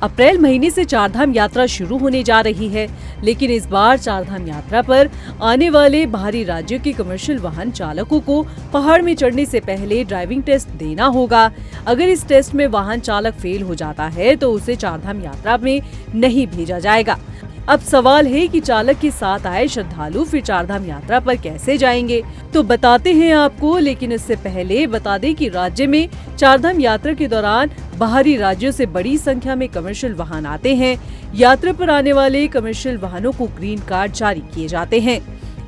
अप्रैल महीने से चारधाम यात्रा शुरू होने जा रही है, लेकिन इस बार चारधाम यात्रा पर आने वाले बाहरी राज्यों के कमर्शियल वाहन चालकों को पहाड़ में चढ़ने से पहले ड्राइविंग टेस्ट देना होगा। अगर इस टेस्ट में वाहन चालक फेल हो जाता है तो उसे चारधाम यात्रा में नहीं भेजा जाएगा। अब सवाल है कि चालक के साथ आए श्रद्धालु फिर चारधाम यात्रा पर कैसे जाएंगे, तो बताते हैं आपको। लेकिन इससे पहले बता दें कि राज्य में चारधाम यात्रा के दौरान बाहरी राज्यों से बड़ी संख्या में कमर्शियल वाहन आते हैं। यात्रा पर आने वाले कमर्शियल वाहनों को ग्रीन कार्ड जारी किए जाते हैं।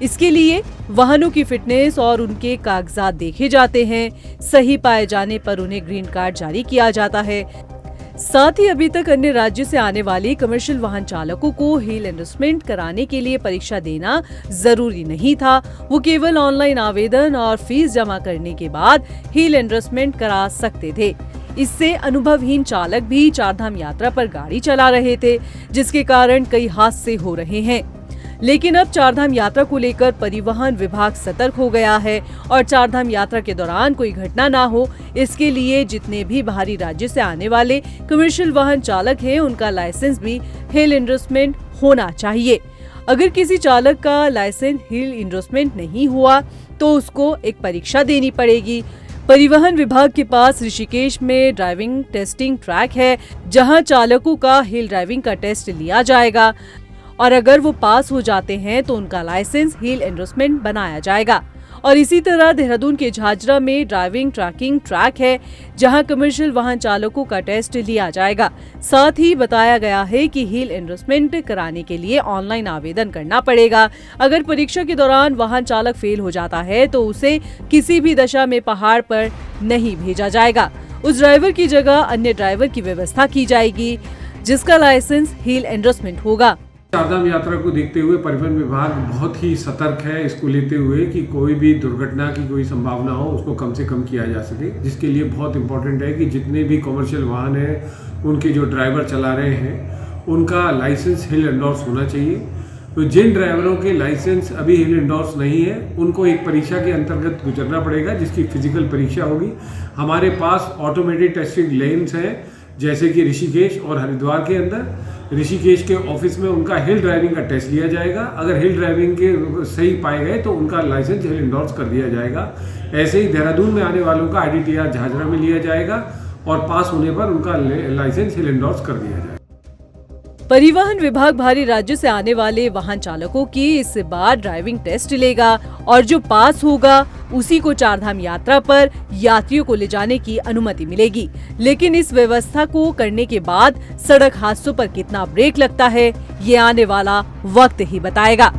इसके लिए वाहनों की फिटनेस और उनके कागजात देखे जाते हैं। सही पाए जाने पर उन्हें ग्रीन कार्ड जारी किया जाता है। साथ ही अभी तक अन्य राज्यों से आने वाले कमर्शियल वाहन चालकों को हिल एंडोर्समेंट कराने के लिए परीक्षा देना जरूरी नहीं था। वो केवल ऑनलाइन आवेदन और फीस जमा करने के बाद हिल एंडोर्समेंट करा सकते थे। इससे अनुभवहीन चालक भी चारधाम यात्रा पर गाड़ी चला रहे थे, जिसके कारण कई हादसे हो रहे हैं। लेकिन अब चारधाम यात्रा को लेकर परिवहन विभाग सतर्क हो गया है और चारधाम यात्रा के दौरान कोई घटना ना हो, इसके लिए जितने भी बाहरी राज्यों से आने वाले कमर्शियल वाहन चालक हैं, उनका लाइसेंस भी हिल एंडोर्समेंट होना चाहिए। अगर किसी चालक का लाइसेंस हिल एंडोर्समेंट नहीं हुआ तो उसको एक परीक्षा देनी पड़ेगी। परिवहन विभाग के पास ऋषिकेश में ड्राइविंग टेस्टिंग ट्रैक है, जहां चालकों का हिल ड्राइविंग का टेस्ट लिया जाएगा और अगर वो पास हो जाते हैं तो उनका लाइसेंस हिल एंडोर्समेंट बनाया जाएगा। और इसी तरह देहरादून के झाझरा में ड्राइविंग ट्रैकिंग ट्रैक है, जहां कमर्शियल वाहन चालकों का टेस्ट लिया जाएगा। साथ ही बताया गया है कि हिल एंडोर्समेंट कराने के लिए ऑनलाइन आवेदन करना पड़ेगा। अगर परीक्षा के दौरान वाहन चालक फेल हो जाता है तो उसे किसी भी दशा में पहाड़ पर नहीं भेजा जाएगा। उस ड्राइवर की जगह अन्य ड्राइवर की व्यवस्था की जाएगी, जिसका लाइसेंस हिल एंडोर्समेंट होगा। चारधाम यात्रा को देखते हुए परिवहन विभाग बहुत ही सतर्क है, इसको लेते हुए कि कोई भी दुर्घटना की कोई संभावना हो उसको कम से कम किया जा सके। जिसके लिए बहुत इम्पोर्टेंट है कि जितने भी कमर्शियल वाहन हैं उनके जो ड्राइवर चला रहे हैं उनका लाइसेंस हिल एंडोर्स होना चाहिए। तो जिन ड्राइवरों के लाइसेंस अभी हिल एंडोर्स नहीं है उनको एक परीक्षा के अंतर्गत गुजरना पड़ेगा, जिसकी फिजिकल परीक्षा होगी। हमारे पास ऑटोमेटेड टेस्टिंग लेन्स हैं, जैसे कि ऋषिकेश और हरिद्वार के अंदर। ऋषिकेश के ऑफिस में उनका हिल ड्राइविंग का टेस्ट लिया जाएगा। अगर हिल ड्राइविंग के सही पाए गए तो उनका लाइसेंस हिल एंडोर्स कर दिया जाएगा। ऐसे ही देहरादून में आने वालों का IDTR झाझरा में लिया जाएगा और पास होने पर उनका लाइसेंस हिल एंडोर्स कर दिया जाएगा। परिवहन विभाग बाहरी राज्यों से आने वाले वाहन चालकों की इस बार ड्राइविंग टेस्ट लेगा और जो पास होगा उसी को चारधाम यात्रा पर यात्रियों को ले जाने की अनुमति मिलेगी। लेकिन इस व्यवस्था को करने के बाद सड़क हादसों पर कितना ब्रेक लगता है, ये आने वाला वक्त ही बताएगा।